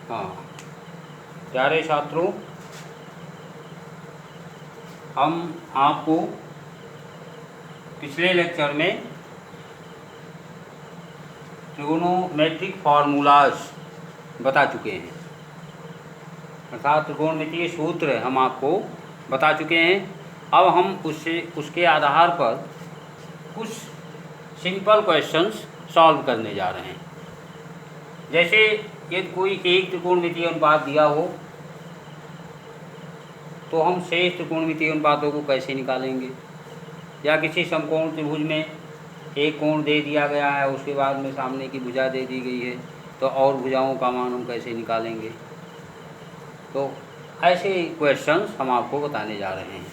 हाँ, प्यारे छात्रों, हम आपको पिछले लेक्चर में ट्रिगोनोमेट्रिक फार्मूलाज बता चुके हैं, अर्थात त्रिकोणमितीय सूत्र हम आपको बता चुके हैं। अब हम उसके आधार पर कुछ सिंपल क्वेश्चंस सॉल्व करने जा रहे हैं। जैसे यदि कोई एक त्रिकोणमितीय अनुपात दिया हो तो हम शेष त्रिकोणमितीय अनुपातों को कैसे निकालेंगे, या किसी समकोण त्रिभुज में एक कोण दे दिया गया है, उसके बाद में सामने की भुजा दे दी गई है, तो और भुजाओं का मान हम कैसे निकालेंगे। तो ऐसे क्वेश्चंस हम आपको बताने जा रहे हैं।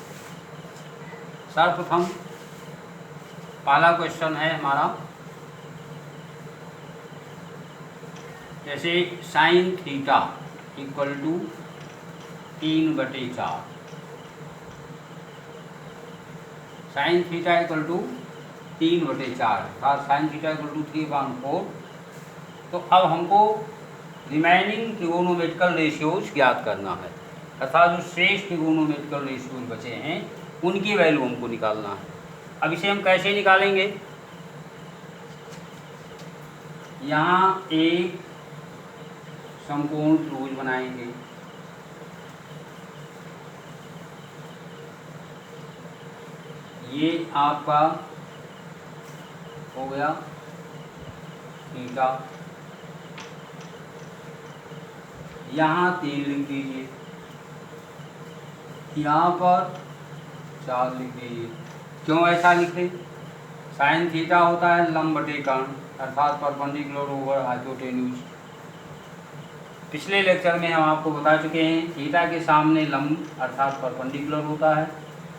सर्वप्रथम पहला क्वेश्चन है हमारा, जैसे sine theta equal to 3/4, sine theta equal to 3/4 अर्थात साइन थीटा इक्वल टू 3/4। तो अब हमको रिमेनिंग ट्रिगोनोमेट्रिकल रेशियोज ज्ञात करना है, अर्थात जो शेष ट्रिगोनोमेट्रिकल रेशियोज बचे हैं उनकी वैल्यू हमको निकालना है। अब इसे हम कैसे निकालेंगे, यहाँ एक समकोण त्रिभुज बनाएंगे, ये आपका हो गया थीटा, यहाँ 3 लिख दीजिए, यहाँ पर 4 लिख दीजिए। क्यों ऐसा लिखे, साइन थीटा होता है लंब बटे कर्ण, अर्थात परपेंडिकुलर ओवर हाइपोटेन्यूज। पिछले लेक्चर में हम आपको बता चुके हैं थीटा के सामने लंब अर्थात परपेंडिकुलर होता है,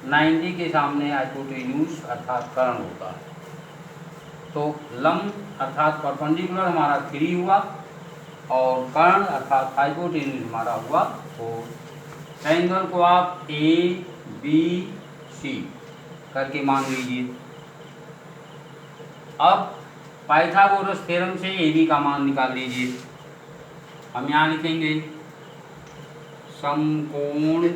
90 के सामने हाइपोटेन्यूज अर्थात कर्ण होता है। तो लंब अर्थात परपेंडिकुलर हमारा 3 हुआ और कर्ण अर्थात हाइपोटेन्यूज हमारा हुआ 4। ट्रायंगल को आप ABC करके मान लीजिए। अब पाइथागोरस थ्योरम से AB का मान निकाल लीजिए। हम यहाँ लिखेंगे समकोण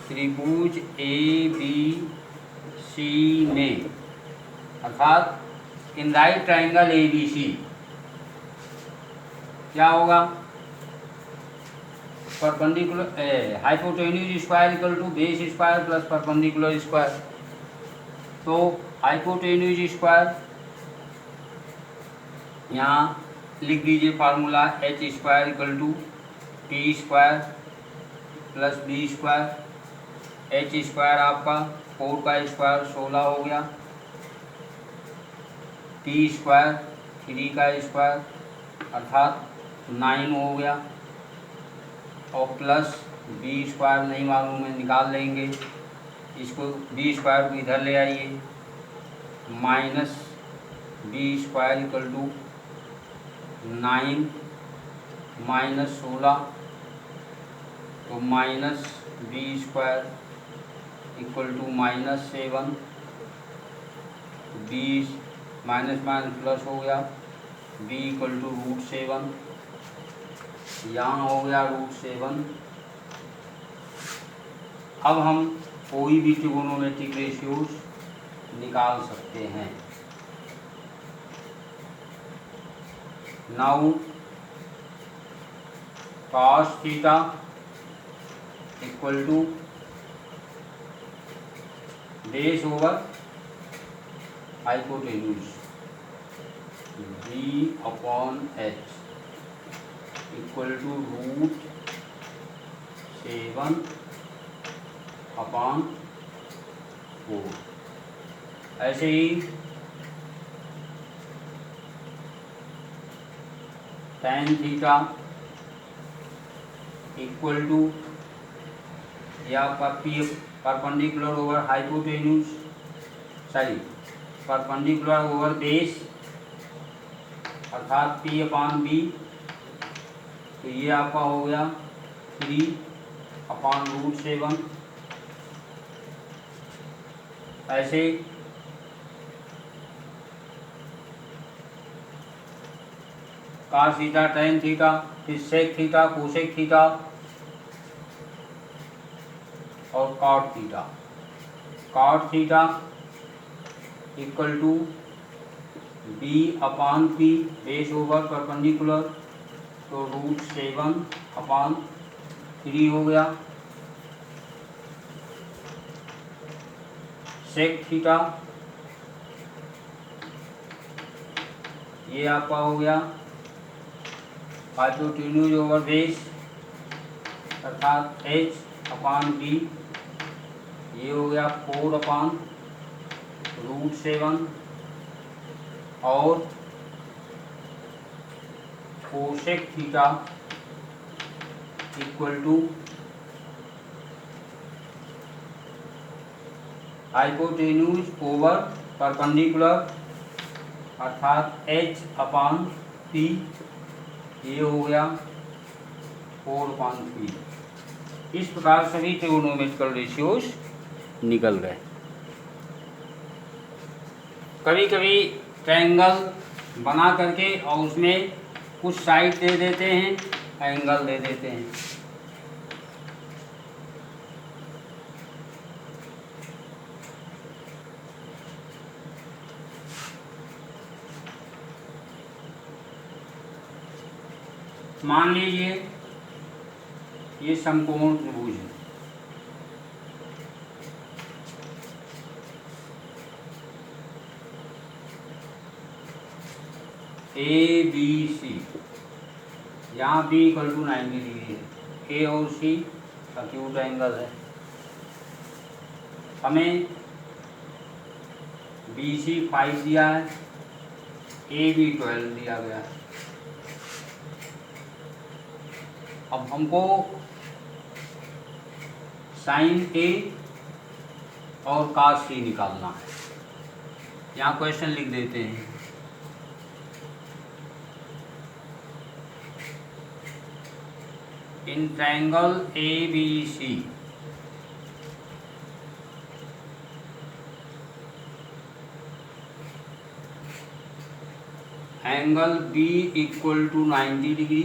त्रिभुज ABC में, अर्थात इन राइट ट्रायंगल ABC क्या होगा, perpendicular hypotenuse square equal to base square plus perpendicular square. तो हाइपोटेन्यूज स्क्वायर यहाँ लिख दीजिए formula, h square equal to T square plus B square. h square आपका 4 का स्क्वायर 16 हो गया, टी स्क्वायर 3 का स्क्वायर अर्थात 9 हो गया, और प्लस बी स्क्वायर नहीं मालूम है, निकाल लेंगे इसको, बी स्क्वायर को इधर ले आइए, minus B square equal to 9 minus 16, तो minus B square equal to minus 7, B minus minus plus हो गया, बी इक्वल टू √7, यहाँ हो गया √7। अब हम कोई भी ट्रिगोनोमेट्रिक रेशियोज निकाल सकते हैं। Now cos theta equal to base over hypotenuse b/h equal to √7/4। ऐसे ही tan थीटा इक्वल टू या perpendicular over hypotenuse, sorry perpendicular over base अर्थात p/b। तो ये आपका हो गया 3/√7। ऐसे cos थीटा tan थीटा, फिर sec थीटा cosec थीटा और cot theta. cot theta equal to B upon P base over perpendicular, तो √7/3 हो गया। सेक थीटा ये आपका हो गया हाइपोटेन्यूज ओवर बेस अर्थात h/d, ये हो गया 4/√7 और cosec theta equal to hypotenuse over perpendicular अर्थात h/p, ये हो गया 4/3। इस प्रकार सभी ट्रिगोनोमेट्रिकल रेशियोज निकल गए। कभी कभी ट्रायंगल बना करके और उसमें कुछ साइड दे देते हैं, एंगल दे देते हैं। मान लीजिए ये समकोण त्रिभुज है, ABC, यहाँ B = 90 डिग्री है, A और C एक्यूट एंगल है। हमें BC 5 दिया है, AB 12 दिया गया है। अब हमको साइन A और cos C निकालना है। यहाँ क्वेश्चन लिख देते हैं। In triangle ABC angle B = 90 degree,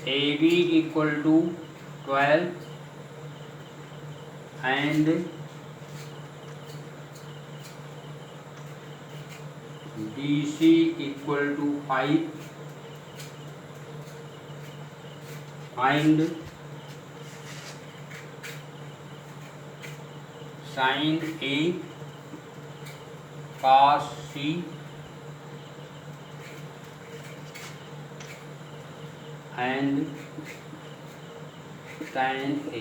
AB = 12 and BC = 5 and sin A cos C and tan A।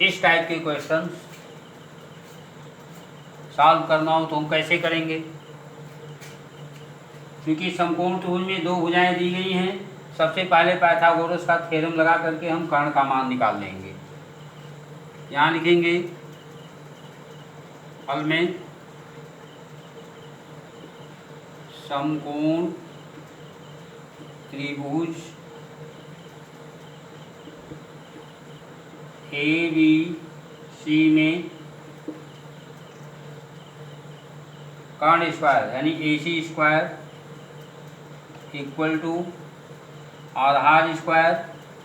इस टाइप के क्वेश्चंस सॉल्व करना हो तो हम कैसे करेंगे? क्योंकि समकोण त्रिभुज में दो भुजाएं दी गई हैं, सबसे पहले पाइथागोरस का थ्योरम लगा करके हम कर्ण का मान निकाल लेंगे। यहाँ लिखेंगे हल में समकोण त्रिभुज ABC में कर्ण स्क्वायर यानी AC² equal to Aadhaar square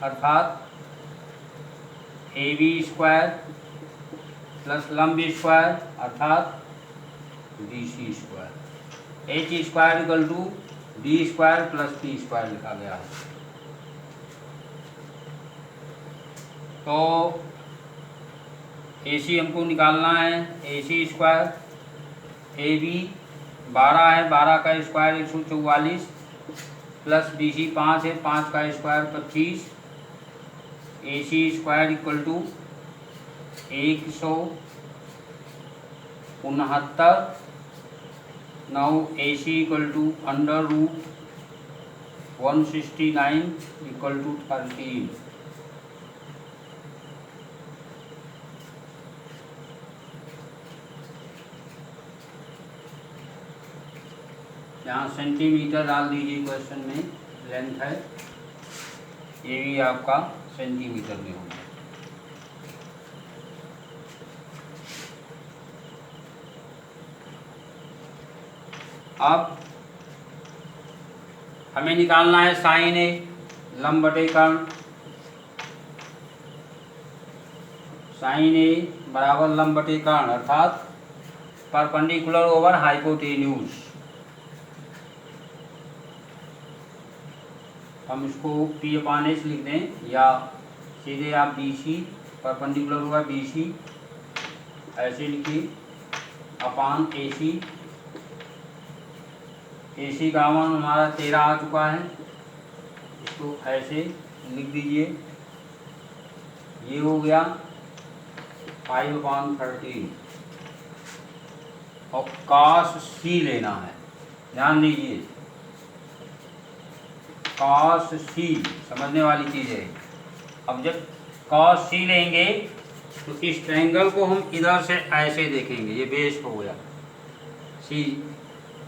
अर्थात AB² प्लस लंब स्क्वायर अर्थात BC²। H² = B² plus P² लिखा गया है। तो AC हमको निकालना है, AC² AB 12 है, 12 का स्क्वायर 144 प्लस BC 5 है, 5 का स्क्वायर 25, AC² = 169। 9 AC = √169 = 13। यहाँ सेंटीमीटर डाल दीजिए, क्वेश्चन में लेंथ है, ये भी आपका सेंटीमीटर में होगा। अब हमें निकालना है साइन ए लंब बटे कर्ण। साइन ए बराबर लंब बटे कर्ण अर्थात परपेंडिकुलर ओवर हाइपोटेन्यूज। हम इसको P/S लिख दें या सीधे आप BC परपेंडिकुलर ओवर BC ऐसे लिखिए अपान AC। AC का मान हमारा 13 आ चुका है, इसको ऐसे लिख दीजिए। ये हो गया 5/13 और cos C लेना है। ध्यान दीजिए cos C समझने वाली चीज़ है। अब जब cos C लेंगे तो इस ट्रायंगल को हम इधर से ऐसे देखेंगे, ये बेस हो गया। C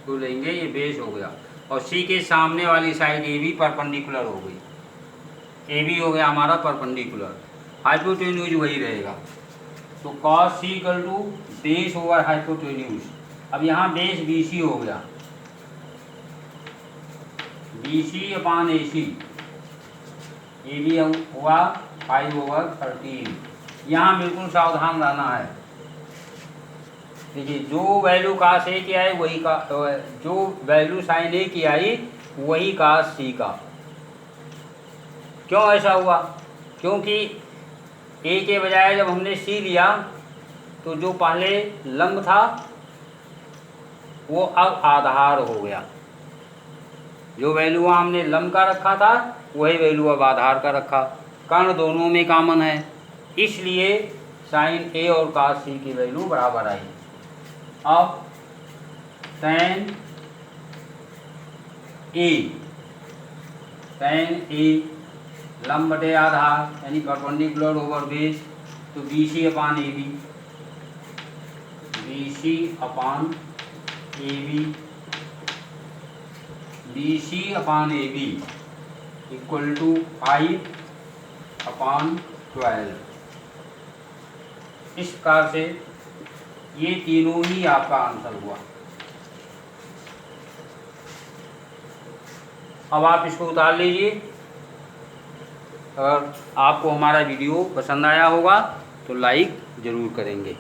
को लेंगे, ये बेस हो गया और C के सामने वाली साइड AB परपेंडिकुलर हो गई। AB हो गया हमारा परपेंडिकुलर, हाइपोटेन्यूज वही रहेगा। तो cos C equal to base over hypotenuse. अब यहाँ बेस BC हो गया, BC/AC। AB हुआ 5/13। यहाँ बिल्कुल सावधान रहना है। देखिए जो वैल्यू cos A की आई वही का, जो वैल्यू sin A की आई वही cos C का। क्यों ऐसा हुआ? क्योंकि A के बजाय जब हमने C लिया तो जो पहले लंब था वो अब आधार हो गया। जो वैल्यू हमने लंब का रखा था वही वैल्यू अब आधार का रखा। कर्ण दोनों में कॉमन है, इसलिए sin A और cos C की वैल्यू बराबर आई। अब tan A लंब बटे आधार यानी परपेंडिकुलर ओवर बेस, तो BC/AB इक्वल टू 5/12। इस प्रकार से ये तीनों ही आपका आंसर हुआ। अब आप इसको उतार लीजिए। अगर आपको हमारा वीडियो पसंद आया होगा तो लाइक ज़रूर करेंगे।